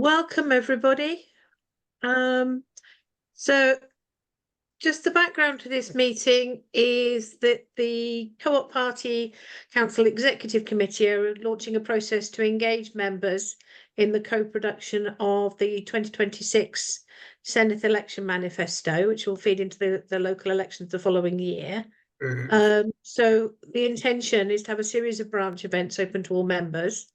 Welcome everybody. So just the background to this meeting is that the Co-op Party Council Executive Committee are launching a process to engage members in the co-production of the 2026 Senedd election manifesto, which will feed into the local elections the following year. So the intention is to have a series of branch events open to all members,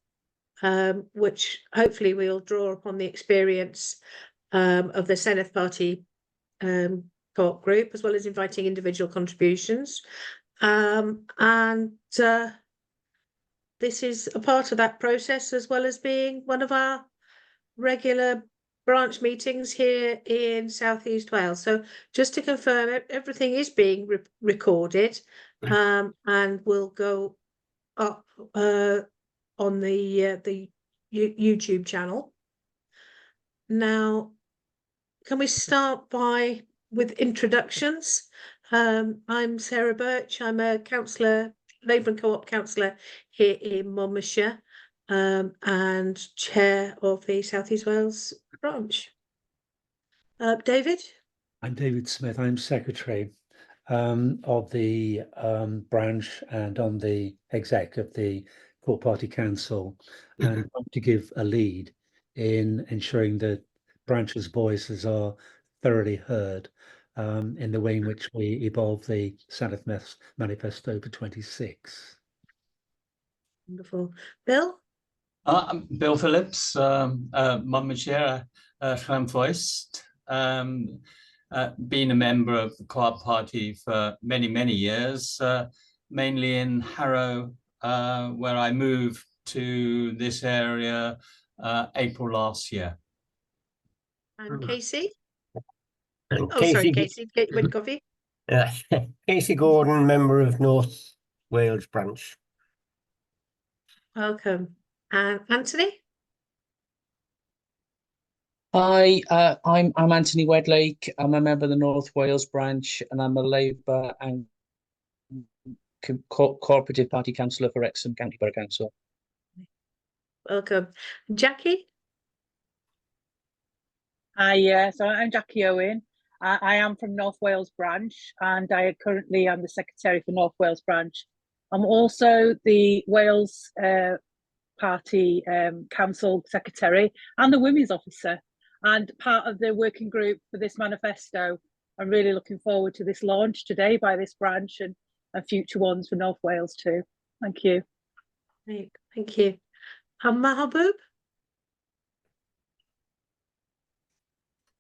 which hopefully we'll draw upon the experience of the Senedd Party co-op group, as well as inviting individual contributions. This is a part of that process, as well as being one of our regular branch meetings here in South East Wales. So just to confirm, everything is being recorded and will go up on the YouTube channel. Now, can we start with introductions? I'm Sarah Birch. I'm a councillor, Labour and Co-op councillor here in Monmouthshire, and chair of the South East Wales branch. David? I'm David Smith. I'm secretary of the branch and on the exec of the Co-op Party Council, and want to give a lead in ensuring that branches' voices are thoroughly heard in the way in which we evolve the Senedd Manifesto for 26. Wonderful. Bill? I'm Bill Phillips, Monmouthshire, Llanfoist. Been a member of the Co-op Party for many, many years, mainly in Harrow, where I moved to this area April last year. And Casey? And Sorry, Casey, get your coffee. Casey Gordon, member of North Wales branch. Welcome. And Anthony? Hi, I'm Anthony Wedlake. I'm a member of the North Wales branch, and I'm a Labour and cooperative party councillor for Wrexham County Borough Council. Welcome. Jackie? Hi, so I'm Jackie Owen. I am from North Wales branch, and I currently am the secretary for North Wales branch. I'm also the Wales Party Council secretary and the women's officer, and part of the working group for this manifesto. I'm really looking forward to this launch today by this branch and future ones for North Wales too. Thank you. Thank you. Mahaboob?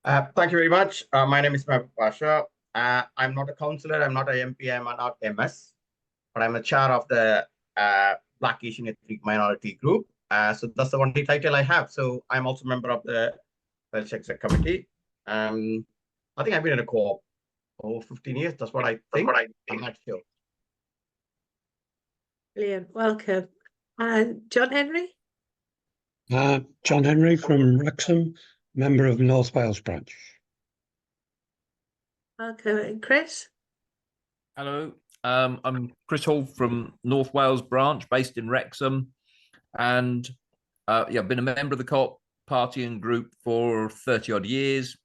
Thank you very much. My name is Mahaboob Pasha. I'm not a councillor, I'm not a MP, I'm not MS, but I'm a chair of the Black Asian Ethnic Minority Group. So that's the only title I have. So I'm also a member of the Welsh Exec Committee. I think I've been in a co-op over 15 years. That's what I think. I'm not sure. Brilliant. Welcome. And John Henry? John Henry from Wrexham, member of North Wales branch. Welcome. And Chris? Hello. I'm Chris Hall from North Wales branch, based in Wrexham, and I've been a member of the Co-op Party and group for 30 odd years,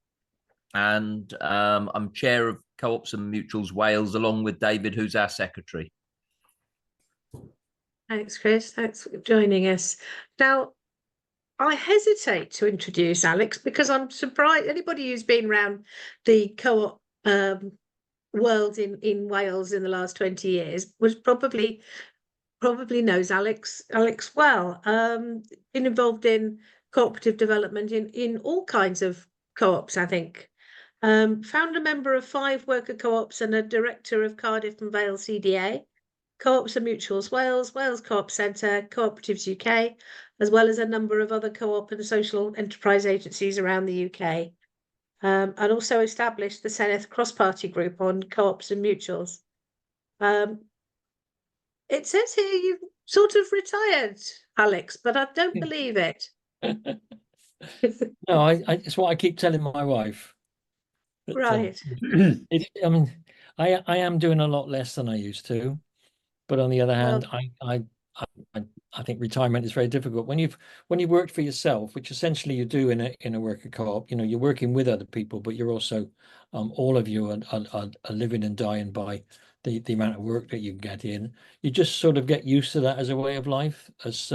and I'm chair of Co-ops and Mutuals Wales, along with David, who's our secretary. Thanks, Chris. Thanks for joining us. Now, I hesitate to introduce Alex because I'm surprised anybody who's been around the co-op world in Wales in the last 20 years was probably knows Alex well. Been involved in cooperative development in all kinds of co-ops, I think. Founder member of 5 worker co-ops and a director of Cardiff and Vale CDA, Co-ops and Mutuals Wales, Wales Co-op Centre, Cooperatives UK, as well as a number of other co-op and social enterprise agencies around the UK. And also established the Senedd cross-party group on co-ops and mutuals. It says here you've sort of retired, Alex, but I don't believe it. No, it's what I keep telling my wife. But, Right. I mean, I am doing a lot less than I used to, but on the other hand, I I think retirement is very difficult when you've worked for yourself, which essentially you do in a worker co-op. You know, you're working with other people, but you're also all of you are living and dying by the amount of work that you get in. You just sort of get used to that as a way of life, as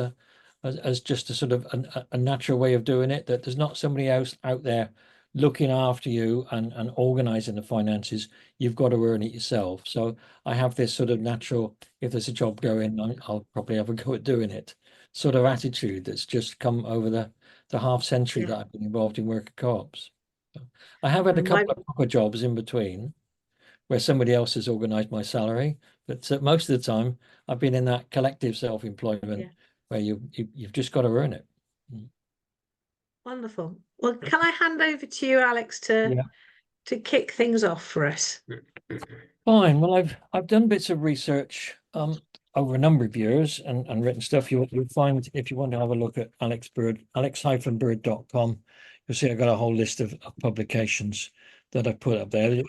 just a sort of a natural way of doing it, that there's not somebody else out there looking after you and organizing the finances. You've got to earn it yourself. So I have this sort of natural, if there's a job going, I'll probably have a go at doing it sort of attitude that's just come over the half century that I've been involved in worker co-ops. So I have had a couple of proper jobs in between where somebody else has organized my salary, but most of the time I've been in that collective self-employment where you've just got to earn it. Wonderful. Well, can I hand over to you, Alex, to kick things off for us? Fine. Well, I've done bits of research over a number of years and written stuff. You'll find, if you want to have a look at alex-bird.com, you'll see I've got a whole list of publications that I've put up there.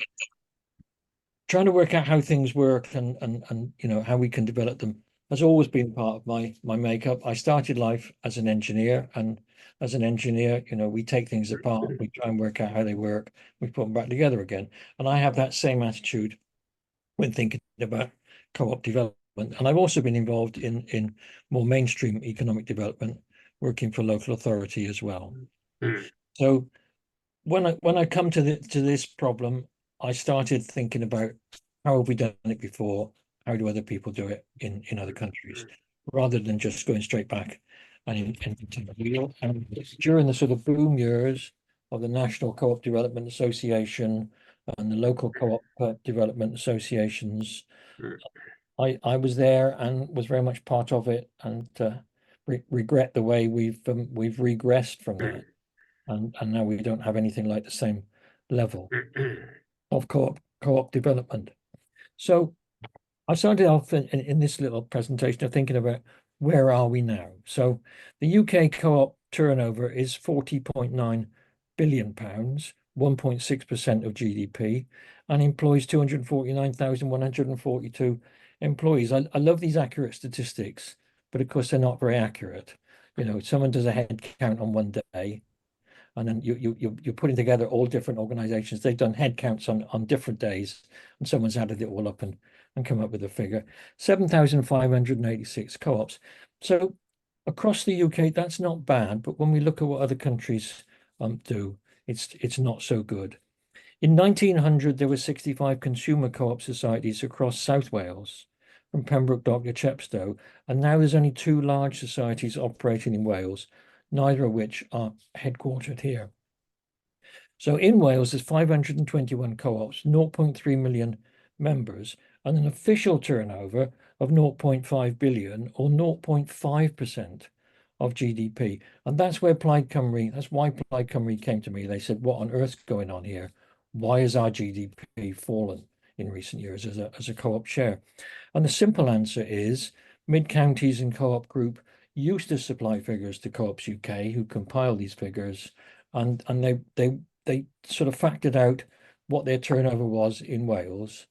Trying to work out how things work and you know, how we can develop them has always been part of my makeup. I started life as an engineer, and as an engineer, you know, we take things apart, we try and work out how they work, we put them back together again. And I have that same attitude when thinking about co-op development. And I've also been involved in more mainstream economic development, working for local authority as well. So when I come to this problem, I started thinking about how have we done it before? How do other people do it in other countries, rather than just going straight back and during the sort of boom years of the National Co-op Development Association and the local co-op development associations, I was there and was very much part of it, and regret the way we've regressed from that, and now we don't have anything like the same level of co-op development. So I started off in this little presentation of thinking about where are we now. So the UK co-op turnover is £40.9 billion, 1.6% of GDP, and employs 249,142 employees. I love these accurate statistics, but of course they're not very accurate. You know, someone does a head count on one day, and then you're putting together all different organizations. They've done head counts on different days, and someone's added it all up and come up with a figure. 7,586 co-ops. So across the UK, that's not bad, but when we look at what other countries do, it's not so good. In 1900, there were 65 consumer co-op societies across South Wales, from Pembroke Dock to Chepstow, and now there's only 2 large societies operating in Wales, neither of which are headquartered here. So in Wales, there's 521 co-ops, 0.3 million members, and an official turnover of 0.5 billion, or 0.5% of GDP. And that's why Plaid Cymru came to me. They said, what on earth's going on here? Why has our GDP fallen in recent years as a co-op share? And the simple answer is Mid-Counties and Co-op Group used to supply figures to Co-ops UK, who compile these figures, and they sort of factored out what their turnover was in Wales.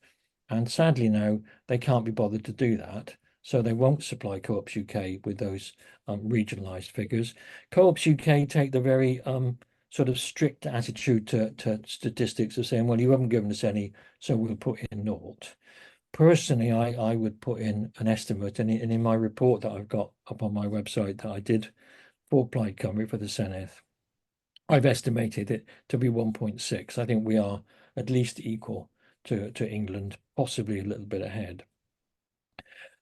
And sadly now they can't be bothered to do that, so they won't supply Co-ops UK with those regionalised figures. Co-ops UK take the very sort of strict attitude to statistics of saying, well, you haven't given us any, so we'll put in naught. Personally, I would put in an estimate, and in my report that I've got up on my website that I did for Plaid Cymru for the Senedd, I've estimated it to be 1.6. I think we are at least equal to England, possibly a little bit ahead.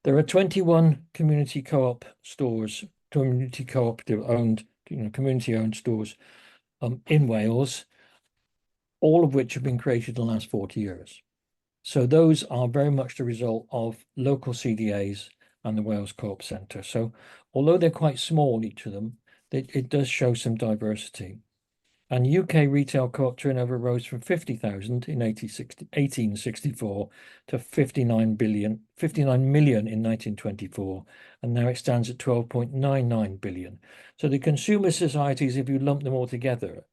There are 21 community co-op stores, community cooperative owned, community owned stores in Wales, all of which have been created in the last 40 years. So those are very much the result of local CDAs and the Wales Co-op Centre. So although they're quite small, each of them, it does show some diversity. And UK retail co-op turnover rose from 50,000 in 1864 to 59 million in 1924, and now it stands at 12.99 billion. So the consumer societies, if you lump them all together,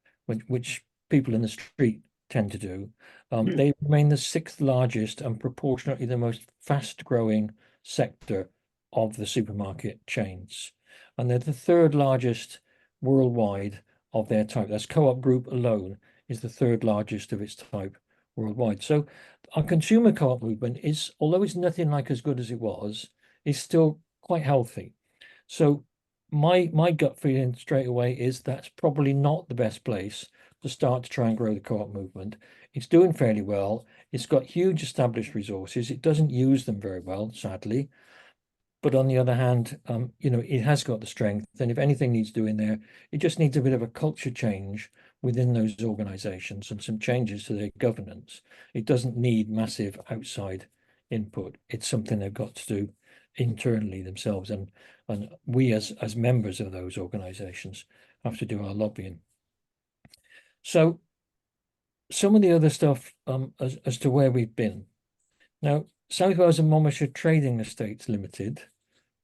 which people in the street tend to do, they remain the 6th largest and proportionately the most fast-growing sector of the supermarket chains, and they're the third largest worldwide of their type. That's Co-op Group alone is the third largest of its type worldwide. So our consumer co-op movement is, although it's nothing like as good as it was, is still quite healthy. So my gut feeling straight away is that's probably not the best place to start to try and grow the co-op movement. It's doing fairly well. It's got huge established resources. It doesn't use them very well, sadly. But on the other hand, it has got the strength. And if anything needs doing there, it just needs a bit of a culture change within those organizations and some changes to their governance. It doesn't need massive outside input. It's something they've got to do internally themselves. And we as members of those organizations have to do our lobbying. So some of the other stuff as to where we've been. Now, South Wales and Monmouthshire Trading Estates Limited,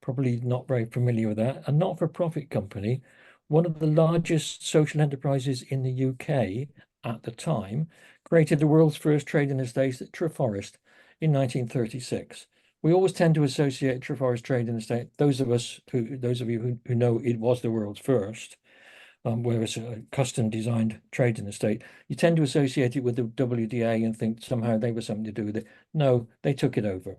probably not very familiar with that, a not-for-profit company, one of the largest social enterprises in the UK at the time, created the world's first trading estate at Treforest in 1936. We always tend to associate Treforest Trading Estate, those of you who know it was the world's first, where it's a custom designed trading estate, you tend to associate it with the WDA and think somehow they were something to do with it. No, they took it over.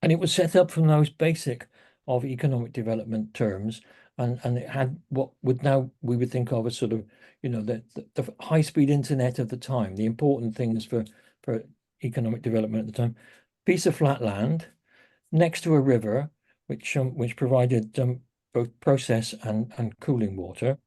And it was set up from those basic of economic development terms, and it had what we would think of as sort of, the high-speed internet of the time, the important things for economic development at the time. Piece of flat land next to a river, which provided both process and cooling water.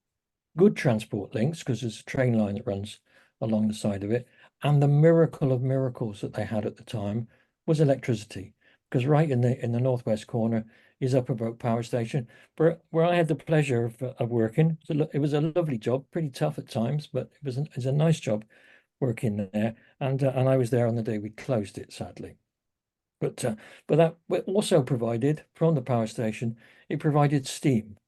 Good transport links, because there's a train line that runs along the side of it. And the miracle of miracles that they had at the time was electricity, because right in the northwest corner is Upperbrook Power Station, where I had the pleasure of working. It was a lovely job, pretty tough at times, but it was a nice job working there. And I was there on the day we closed it, sadly. But that also provided, from the power station, it provided steam.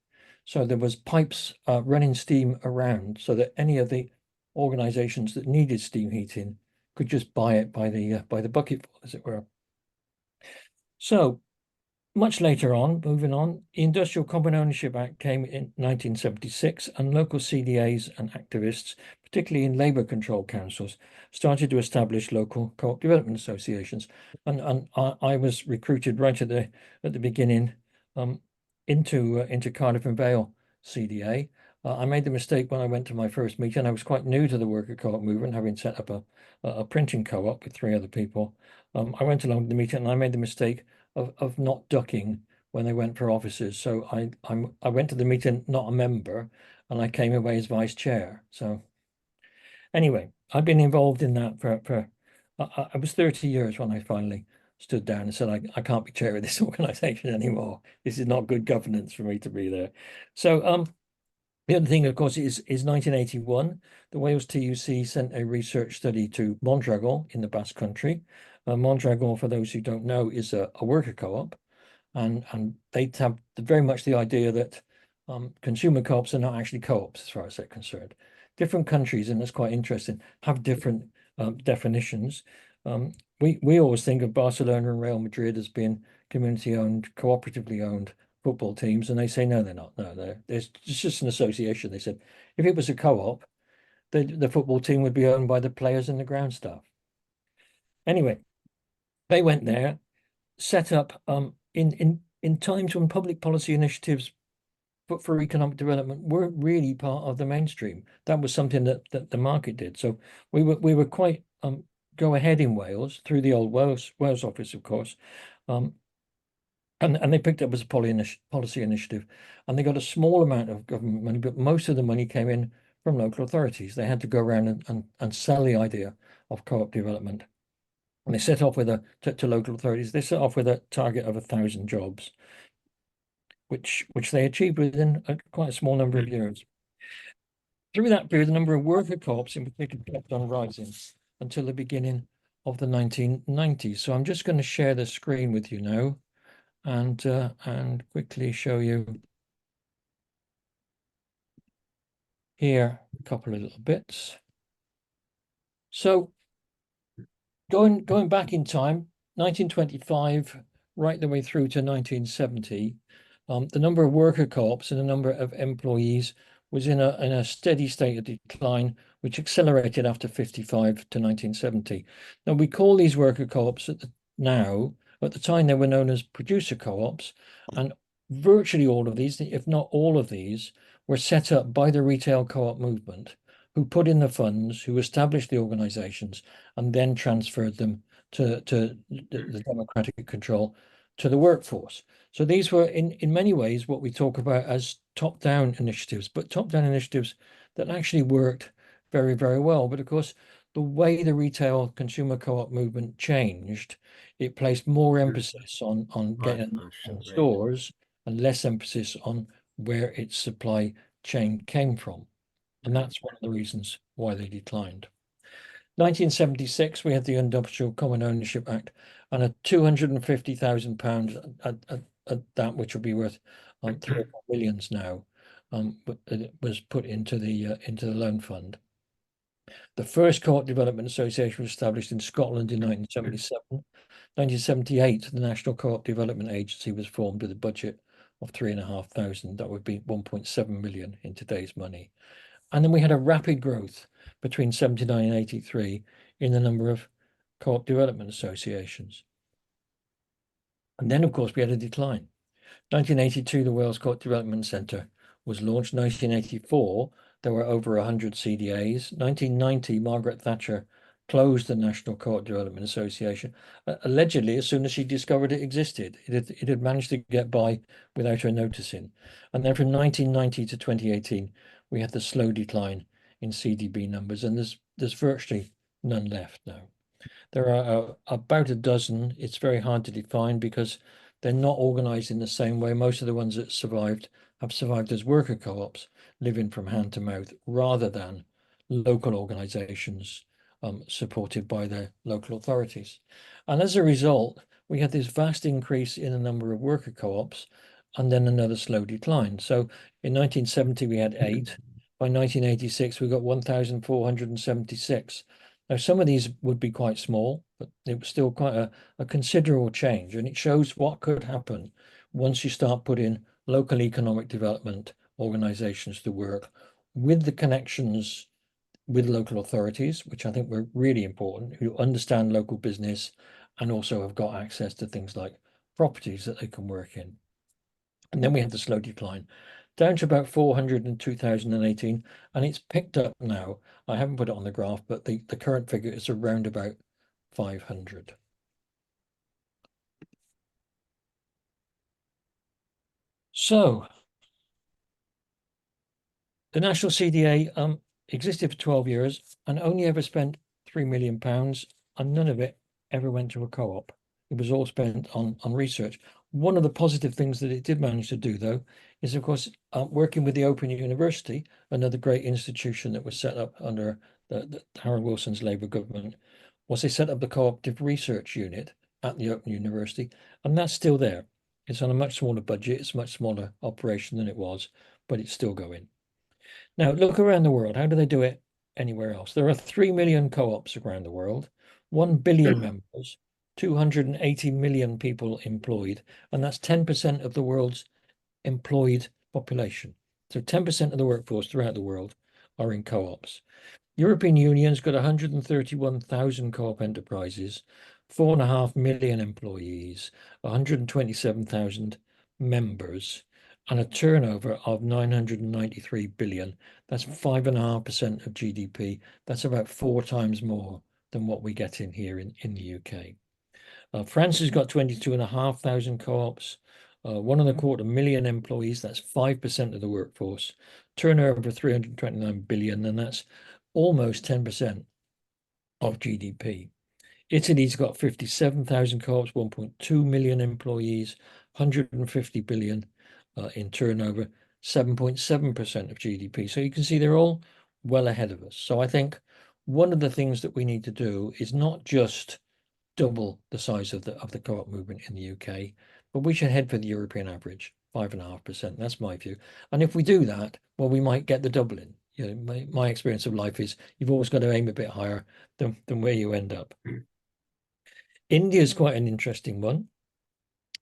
So there was pipes running steam around, so that any of the organizations that needed steam heating could just buy it by the bucketful, as it were. So much later on, moving on, the Industrial Common Ownership Act came in 1976, and local CDAs and activists, particularly in labour control councils, started to establish local co-op development associations. And I was recruited right at the beginning into Cardiff and Vale CDA. I made the mistake when I went to my first meeting. I was quite new to the worker co-op movement, having set up a printing co-op with 3 other people. I went along to the meeting and I made the mistake of not ducking when they went for officers. So I went to the meeting not a member, and I came away as vice chair. So anyway, I've been involved in that for I was 30 years when I finally stood down and said, I can't be chair of this organization anymore. This is not good governance for me to be there. So the other thing, of course, is 1981. The Wales TUC sent a research study to Mondragon in the Basque Country. Mondragon, for those who don't know, is a worker co-op, and they have very much the idea that consumer co-ops are not actually co-ops as far as they're concerned. Different countries, and it's quite interesting, have different definitions. We always think of Barcelona and Real Madrid as being community-owned, cooperatively owned football teams, and they say no, they're not. No, it's just an association. They said if it was a co-op, the football team would be owned by the players and the ground staff. Anyway, they went there, set up in times when public policy initiatives for economic development weren't really part of the mainstream. That was something that the market did. So we were quite go ahead in Wales through the old Wales office, of course. And they picked up as a policy initiative, and they got a small amount of government money, but most of the money came in from local authorities. They had to go around and sell the idea of co-op development. And they set off with to local authorities. They set off with a target of 1,000 jobs, which they achieved within quite a small number of years. Through that period, the number of worker co-ops in particular kept on rising until the beginning of the 1990s. So I'm just going to share the screen with you now, and quickly show you here a couple of little bits. So going back in time, 1925, right the way through to 1970, the number of worker co-ops and the number of employees was in a steady state of decline, which accelerated after 55 to 1970. Now, we call these worker co-ops at the time they were known as producer co-ops, and virtually all of these, if not all of these, were set up by the retail co-op movement, who put in the funds, who established the organizations, and then transferred them to the democratic control to the workforce. So these were in many ways what we talk about as top-down initiatives, but top-down initiatives that actually worked very, very well. But of course, the way the retail consumer co-op movement changed, it placed more emphasis on getting in stores and less emphasis on where its supply chain came from. And that's one of the reasons why they declined. 1976, we had the Industrial Common Ownership Act and a £250,000 at that, which will be worth 3 or 4 millions now, but it was put into the loan fund. The first Co-op Development Association was established in Scotland in 1977. 1978, the National Co-op Development Agency was formed with a budget of 3,500. That would be 1.7 million in today's money. And then we had a rapid growth between 79 and 83 in the number of co-op development associations. And then, of course, we had a decline. 1982, the Wales Co-op Development Centre was launched. 1984, there were over 100 CDAs. 1990, Margaret Thatcher closed the National Co-op Development Association, allegedly as soon as she discovered it existed. It had managed to get by without her noticing. And then from 1990 to 2018, we had the slow decline in CDB numbers, and there's virtually none left now. There are about a dozen. It's very hard to define because they're not organized in the same way. Most of the ones that survived have survived as worker co-ops, living from hand to mouth, rather than local organizations supported by their local authorities. And as a result, we had this vast increase in the number of worker co-ops and then another slow decline. So in 1970, we had 8. By 1986, we got 1,476. Now, some of these would be quite small, but it was still quite a considerable change. And it shows what could happen once you start putting local economic development organizations to work with the connections with local authorities, which I think were really important, who understand local business and also have got access to things like properties that they can work in. And then we had the slow decline down to about 400 in 2018, and it's picked up now. I haven't put it on the graph, but the current figure is around about 500. So the National CDA existed for 12 years and only ever spent £3 million, and none of it ever went to a co-op. It was all spent on research. One of the positive things that it did manage to do, though, is, of course, working with the Open University, another great institution that was set up under the Harold Wilson's Labour government, was they set up the cooperative research unit at the Open University, and that's still there. It's on a much smaller budget. It's a much smaller operation than it was, but it's still going. Now, look around the world. How do they do it anywhere else? There are 3 million co-ops around the world, 1 billion members, 280 million people employed, and that's 10% of the world's employed population. So 10% of the workforce throughout the world are in co-ops. European Union's got 131,000 co-op enterprises, 4.5 million employees, 127,000 members, and a turnover of 993 billion. That's 5.5% of GDP. That's about 4 times more than what we get in here in the UK. France has got 22,500 co-ops, 1.25 million employees. That's 5% of the workforce. Turnover of 329 billion, and that's almost 10% of GDP. Italy's got 57,000 co-ops, 1.2 million employees, 150 billion in turnover, 7.7% of GDP. So you can see they're all well ahead of us. So I think one of the things that we need to do is not just double the size of the co-op movement in the UK, but we should head for the European average, 5.5%. That's my view. And if we do that, well, we might get the doubling. You know, my experience of life is you've always got to aim a bit higher than where you end up. India is quite an interesting one.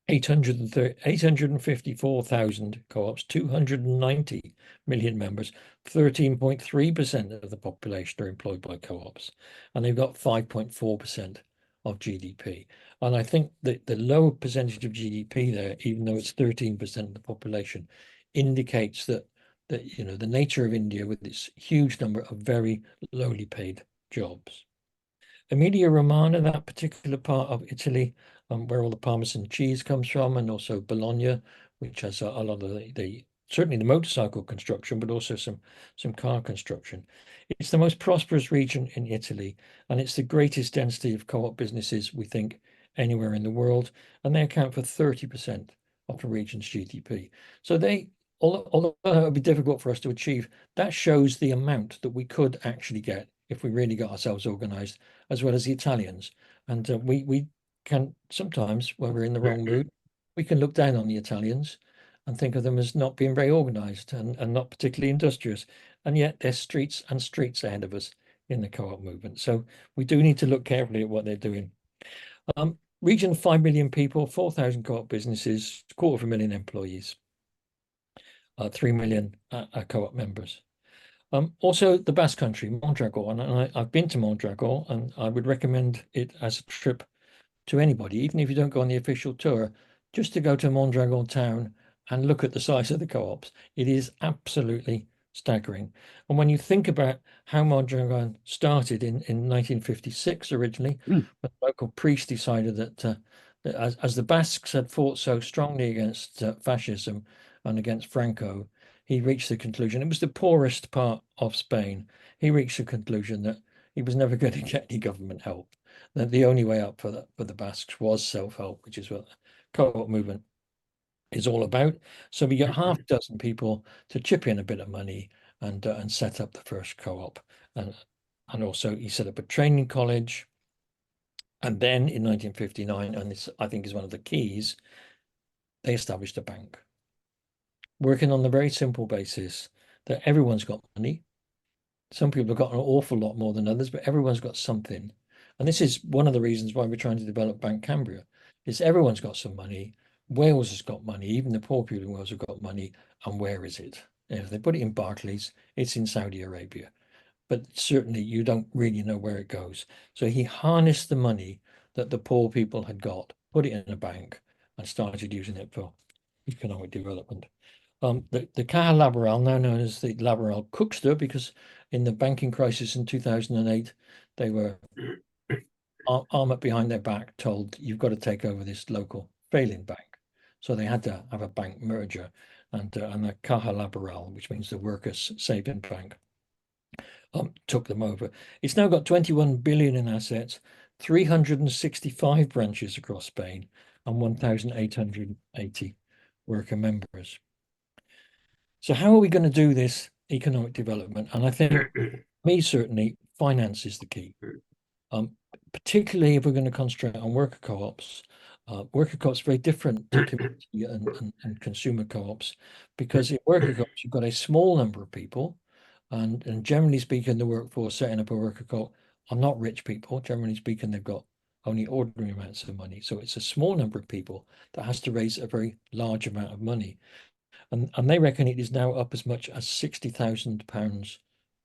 854,000 co-ops, 290 million members, 13.3% of the population are employed by co-ops, and they've got 5.4% of GDP. And I think that the lower percentage of GDP there, even though it's 13% of the population, indicates that you know, the nature of India with its huge number of very lowly paid jobs. Emilia Romagna, that particular part of Italy, where all the Parmesan cheese comes from, and also Bologna, which has a lot of certainly the motorcycle construction, but also some car construction. It's the most prosperous region in Italy, and it's the greatest density of co-op businesses, we think, anywhere in the world, and they account for 30% of the region's GDP. So although it would be difficult for us to achieve, that shows the amount that we could actually get if we really got ourselves organized, as well as the Italians. And we can sometimes, when we're in the wrong mood, we can look down on the Italians and think of them as not being very organized and not particularly industrious. And yet there's streets and streets ahead of us in the co-op movement. So we do need to look carefully at what they're doing. Region, 5 million people, 4,000 co-op businesses, 250,000 employees, 3 million co-op members. Also, the Basque Country, Mondragon, and I've been to Mondragon, and I would recommend it as a trip to anybody, even if you don't go on the official tour, just to go to Mondragon town and look at the size of the co-ops. It is absolutely staggering. And when you think about how Mondragon started in 1956 originally, when the local priest decided that as the Basques had fought so strongly against fascism and against Franco, he reached the conclusion, it was the poorest part of Spain, he reached the conclusion that he was never going to get any government help, that the only way up for the Basques was self-help, which is what the co-op movement is all about. So we got half a dozen people to chip in a bit of money and set up the first co-op. And also he set up a training college. And then in 1959, and this I think is one of the keys, they established a bank, working on the very simple basis that everyone's got money. Some people have got an awful lot more than others, but everyone's got something. And this is one of the reasons why we're trying to develop Bank Cambria, is everyone's got some money. Wales has got money, even the poor people in Wales have got money. And where is it? And if they put it in Barclays, it's in Saudi Arabia. But certainly you don't really know where it goes. So he harnessed the money that the poor people had got, put it in a bank, and started using it for economic development. The Caja Laboral, now known as the Laboral Cookster, because in the banking crisis in 2008, they were arm behind their back, told you've got to take over this local failing bank. So they had to have a bank merger, and the Caja Laboral, which means the Workers' Saving Bank, took them over. It's now got 21 billion in assets, 365 branches across Spain, and 1,880 worker members. So how are we going to do this economic development? And I think, me certainly, finance is the key. Particularly if we're going to concentrate on worker co-ops. Worker co-ops are very different to community and consumer co-ops, because in worker co-ops you've got a small number of people, and generally speaking, the workforce setting up a worker co-op are not rich people. Generally speaking, they've got only ordinary amounts of money. So it's a small number of people that has to raise a very large amount of money. And they reckon it is now up as much as £60,000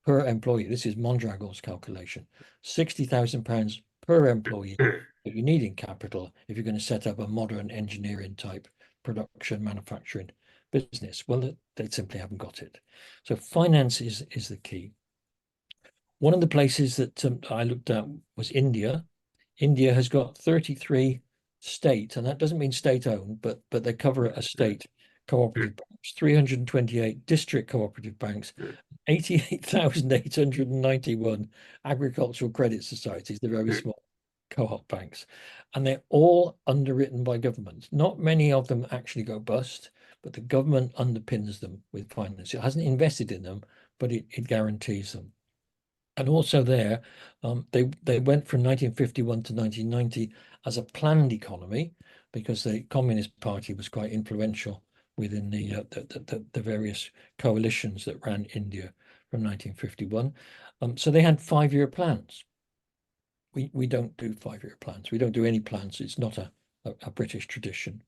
per employee. This is Mondragon's calculation. £60,000 per employee that you need in capital if you're going to set up a modern engineering type production manufacturing business. Well, they simply haven't got it. So finance is the key. One of the places that I looked at was India. India has got 33 state, and that doesn't mean state-owned, but they cover a state cooperative banks, 328 district cooperative banks, 88,891 agricultural credit societies, the very small co-op banks, and they're all underwritten by governments. Not many of them actually go bust, but the government underpins them with finance. It hasn't invested in them, but it guarantees them. And also there, they went from 1951 to 1990 as a planned economy, because the Communist Party was quite influential within the various coalitions that ran India from 1951. So they had 5-year plans. We don't do 5-year plans. We don't do any plans. It's not a British tradition.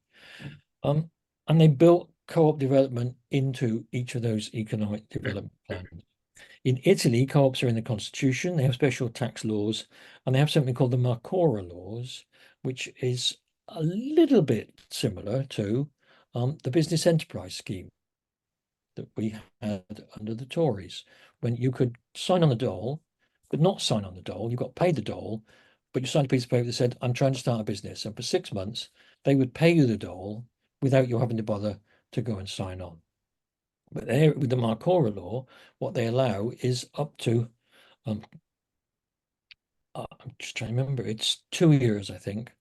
And they built co-op development into each of those economic development plans. In Italy, co-ops are in the constitution, they have special tax laws, and they have something called the Marcora laws, which is a little bit similar to the business enterprise scheme that we had under the Tories, when you could sign on the dole, but not sign on the dole. You got paid the dole, but you signed a piece of paper that said, I'm trying to start a business. And for 6 months, they would pay you the dole without you having to bother to go and sign on. But there, with the Marcora law, what they allow is up to, I'm just trying to remember, it's 2 years, I think,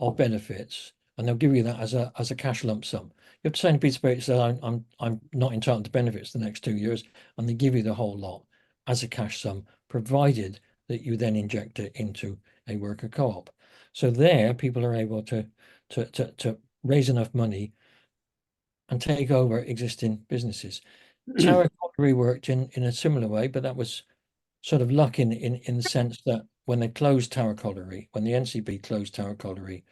of benefits, and they'll give you that as a cash lump sum. You have to sign a piece of paper that says I'm not entitled to benefits the next 2 years, and they give you the whole lot as a cash sum, provided that you then inject it into a worker co-op. So there, people are able to raise enough money and take over existing businesses. Tower Colliery worked in a similar way, but that was sort of luck in the sense that when they closed Tower Colliery, when the NCB closed Tower Colliery,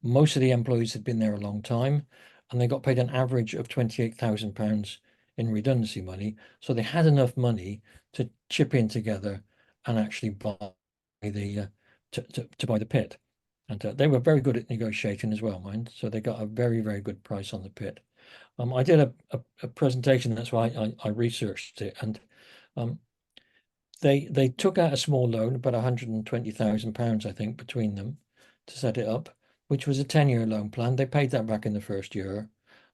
most of the employees had been there a long time, and they got paid an average of £28,000 in redundancy money. So they had enough money to chip in together and actually buy the to buy the pit. And they were very good at negotiating as well, mind. So they got a very, very good price on the pit. I did a presentation, that's why I researched it, and they took out a small loan, about £120,000, I think, between them to set it up, which was a 10-year loan plan. They paid that back in the first year.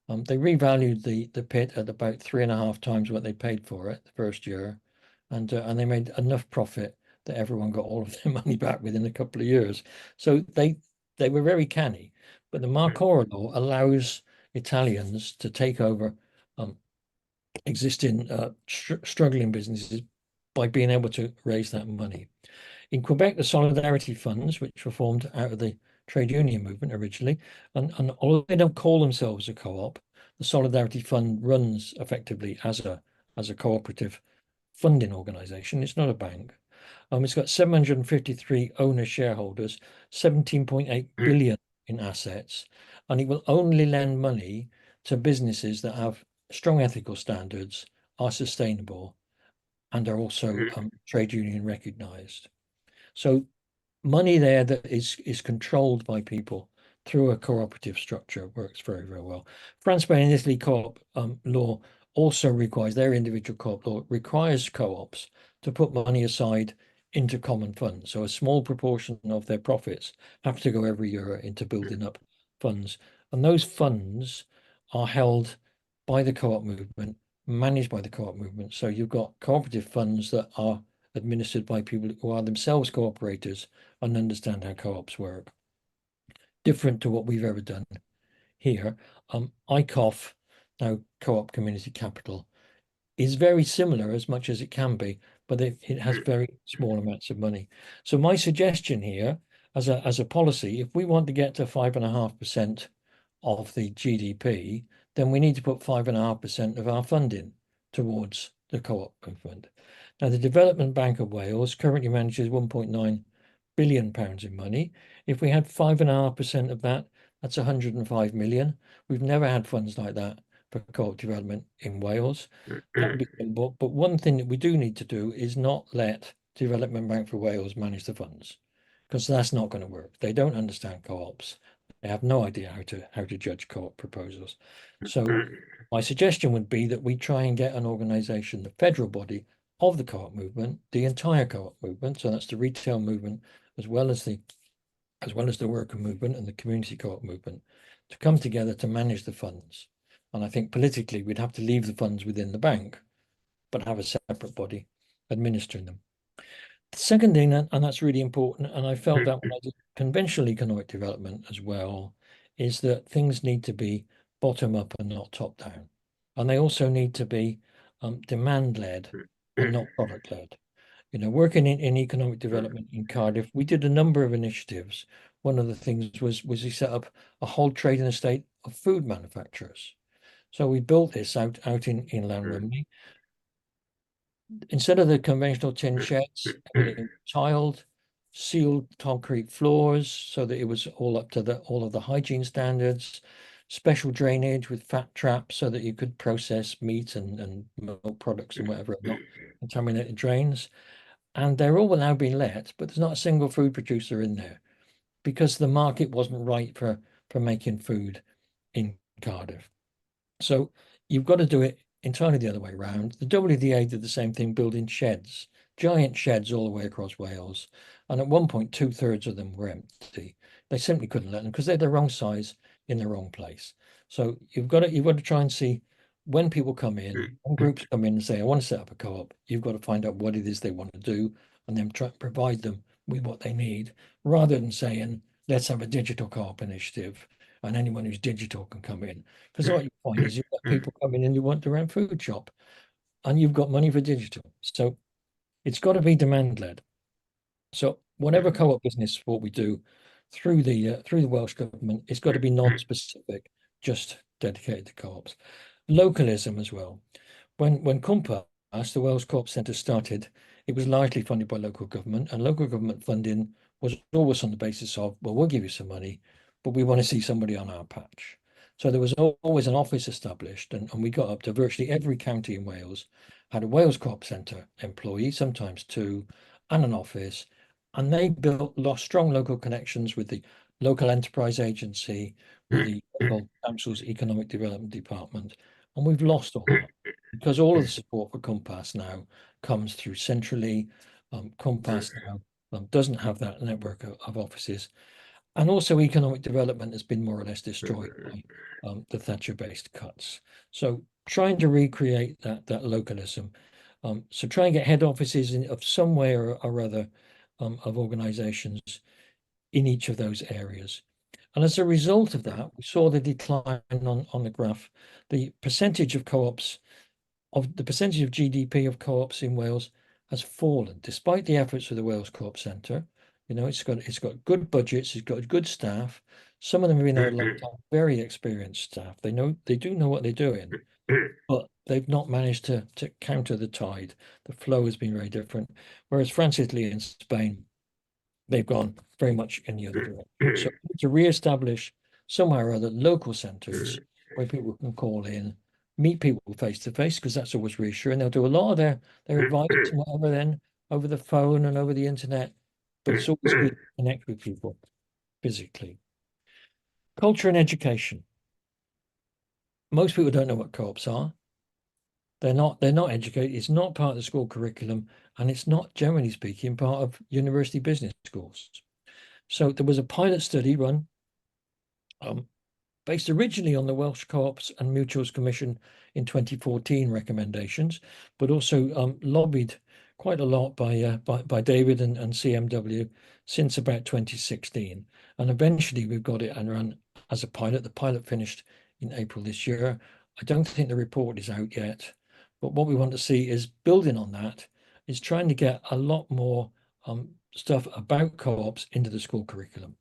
They revalued the pit at about 3.5 times what they paid for it the first year, and they made enough profit that everyone got all of their money back within a couple of years. So they were very canny. But the Marcora law allows Italians to take over existing struggling businesses by being able to raise that money. In Quebec, the Solidarity Funds, which were formed out of the trade union movement originally, and although they don't call themselves a co-op, the Solidarity Fund runs effectively as a cooperative funding organization. It's not a bank. It's got 753 owner shareholders, 17.8 billion in assets, and it will only lend money to businesses that have strong ethical standards, are sustainable, and are also trade union recognized. So money there that is controlled by people through a cooperative structure works very, very well. France, Spain, and Italy co-op law also requires, their individual co-op law requires co-ops to put money aside into common funds. So a small proportion of their profits have to go every year into building up funds. And those funds are held by the co-op movement, managed by the co-op movement. So you've got cooperative funds that are administered by people who are themselves cooperators and understand how co-ops work. Different to what we've ever done here. ICOF, now Co-op Community Capital, is very similar as much as it can be, but it has very small amounts of money. So my suggestion here, as a policy, if we want to get to 5.5% of the GDP, then we need to put 5.5% of our funding towards the co-op movement. Now, the Development Bank of Wales currently manages £1.9 billion in money. If we had 5.5% of that, that's 105 million. We've never had funds like that for co-op development in Wales. That would be simple. But one thing that we do need to do is not let Development Bank for Wales manage the funds, because that's not going to work. They don't understand co-ops. They have no idea how to judge co-op proposals. So my suggestion would be that we try and get an organization, the federal body of the co-op movement, the entire co-op movement. So that's the retail movement, as well as the worker movement and the community co-op movement, to come together to manage the funds. And I think politically we'd have to leave the funds within the bank, but have a separate body administering them. The second thing, and that's really important, and I felt that when I did conventional economic development as well, is that things need to be bottom up and not top down. And they also need to be demand led and not product led. You know, working in economic development in Cardiff, we did a number of initiatives. One of the things was we set up a whole trading estate of food manufacturers. So we built this out in Llanrumney. Instead of the conventional tin sheds, everything tiled, sealed concrete floors so that it was all up to all of the hygiene standards. special drainage with fat traps so that you could process meat and milk products and whatever, and not contaminated drains. And they're all now being let, but there's not a single food producer in there because the market wasn't right for making food in Cardiff. So you've got to do it entirely the other way around. The WDA did the same thing, building sheds, giant sheds all the way across Wales. And at one point, 2/3 of them were empty. They simply couldn't let them because they're the wrong size in the wrong place. So you've got to try and see when people come in, when groups come in and say, I want to set up a co-op, you've got to find out what it is they want to do and then try and provide them with what they need, rather than saying, let's have a digital co-op initiative and anyone who's digital can come in. Because what you find is you've got people coming in who want their own food shop and you've got money for digital. So it's got to be demand led. So whatever co-op business what we do through the Welsh government, it's got to be non-specific, just dedicated to co-ops. Localism as well. When Compass, the Welsh Co-op Centre, started, it was largely funded by local government, and local government funding was always on the basis of, well, we'll give you some money, but we want to see somebody on our patch. So there was always an office established, and we got up to virtually every county in Wales had a Wales Co-op Centre employee, sometimes two, and an office, and they built strong local connections with the local enterprise agency, with the local council's economic development department, and we've lost all that because all of the support for Compass now comes through centrally. Compass now doesn't have that network of offices, and also economic development has been more or less destroyed by the Thatcher-based cuts. So trying to recreate that localism, so try and get head offices of some way or other of organisations in each of those areas. And as a result of that, we saw the decline on the graph. The percentage of co-ops, the percentage of GDP of co-ops in Wales has fallen, despite the efforts of the Wales Co-op Centre. You know, it's got good budgets, it's got good staff. Some of them have been there a long time, very experienced staff. They do know what they're doing, but they've not managed to counter the tide. The flow has been very different. Whereas France, Italy, and Spain, they've gone very much in the other direction. So to re-establish somewhere or other local centres where people can call in, meet people face to face, because that's always reassuring. They'll do a lot of their advice and whatever then over the phone and over the internet, but it's always good to connect with people physically. Culture and education. Most people don't know what co-ops are. They're not educated. It's not part of the school curriculum, and it's not, generally speaking, part of university business schools. So there was a pilot study run based originally on the Welsh Co-ops and Mutuals Commission in 2014 recommendations, but also lobbied quite a lot by David and CMW since about 2016. And eventually we've got it and run as a pilot. The pilot finished in April this year. I don't think the report is out yet, but what we want to see is building on that, is trying to get a lot more stuff about co-ops into the school curriculum.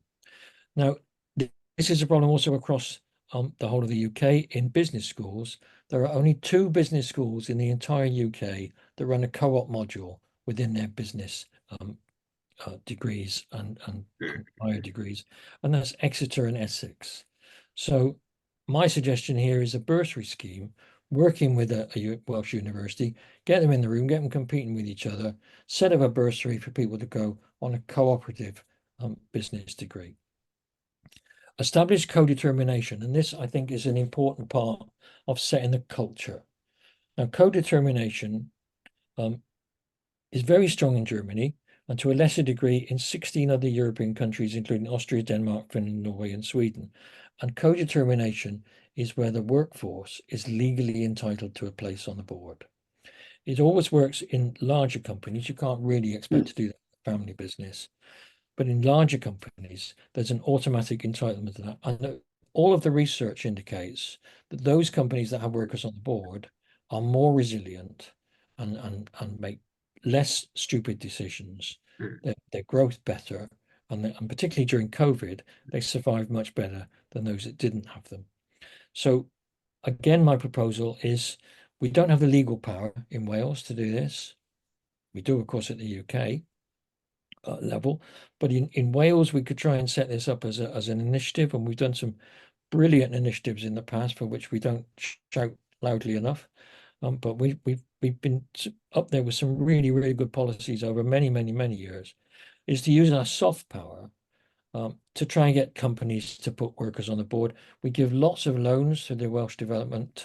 Now, this is a problem also across the whole of the UK. In business schools, there are only 2 business schools in the entire UK that run a co-op module within their business degrees and higher degrees, and that's Exeter and Essex. So my suggestion here is a bursary scheme, working with a Welsh university, get them in the room, get them competing with each other, set up a bursary for people to go on a cooperative business degree. Establish co-determination, and this, I think, is an important part of setting the culture. Now, co-determination is very strong in Germany, and to a lesser degree in 16 other European countries, including Austria, Denmark, Finland, Norway, and Sweden. And co-determination is where the workforce is legally entitled to a place on the board. It always works in larger companies. You can't really expect to do that in a family business. But in larger companies, there's an automatic entitlement to that. And all of the research indicates that those companies that have workers on the board are more resilient and make less stupid decisions. Their growth better, and particularly during COVID, they survived much better than those that didn't have them. So again, my proposal is, we don't have the legal power in Wales to do this. We do, of course, at the UK level, but in Wales we could try and set this up as an initiative, and we've done some brilliant initiatives in the past for which we don't shout loudly enough. But we've been up there with some really, really good policies over many, many, many years, is to use our soft power to try and get companies to put workers on the board. We give lots of loans to the Welsh Development,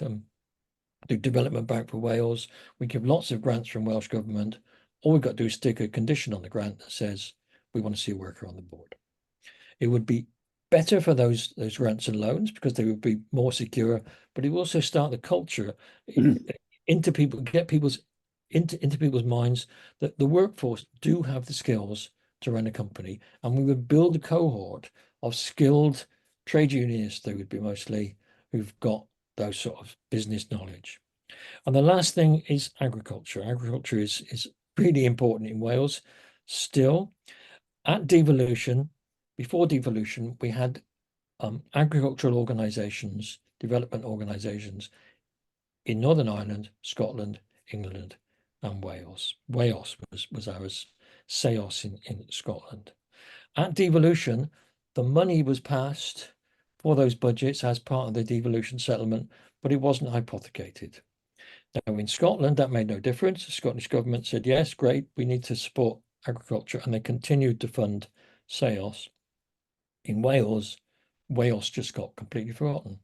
the Development Bank for Wales. We give lots of grants from Welsh Government. All we've got to do is stick a condition on the grant that says we want to see a worker on the board. It would be better for those grants and loans because they would be more secure, but it will also start the culture into people, get people's into people's minds that the workforce do have the skills to run a company, and we would build a cohort of skilled trade unionists. They would be mostly who've got those sort of business knowledge. And the last thing is agriculture. Agriculture is really important in Wales still. At devolution, before devolution, we had agricultural organisations, development organisations in Northern Ireland, Scotland, England, and Wales. Wales was ours, SEOS in Scotland. At devolution, the money was passed for those budgets as part of the devolution settlement, but it wasn't hypothecated. Now, in Scotland, that made no difference. The Scottish government said, yes, great, we need to support agriculture, and they continued to fund SEOS. In Wales, Wales just got completely forgotten.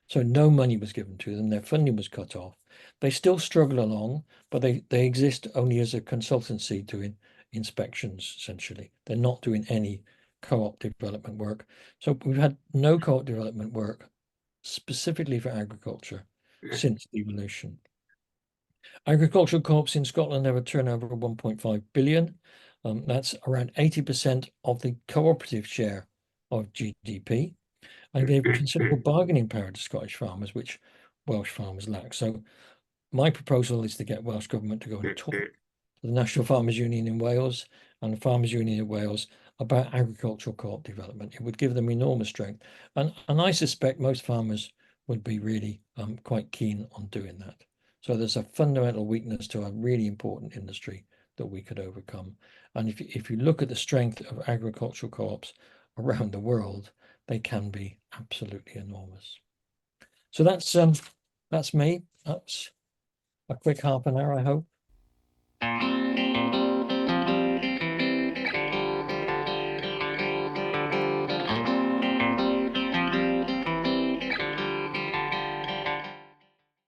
So no money was given to them. Their funding was cut off. They still struggle along, but they exist only as a consultancy doing inspections, essentially. They're not doing any co-op development work. So we've had no co-op development work specifically for agriculture since devolution. Agricultural co-ops in Scotland have a turnover of 1.5 billion. That's around 80% of the cooperative share of GDP. And gave considerable bargaining power to Scottish farmers, which Welsh farmers lack. So my proposal is to get Welsh Government to go and talk to the National Farmers Union in Wales and the Farmers Union in Wales about agricultural co-op development. It would give them enormous strength. And I suspect most farmers would be really quite keen on doing that. So there's a fundamental weakness to a really important industry that we could overcome. And if you look at the strength of agricultural co-ops around the world, they can be absolutely enormous. So that's me. That's a quick half an hour, I hope.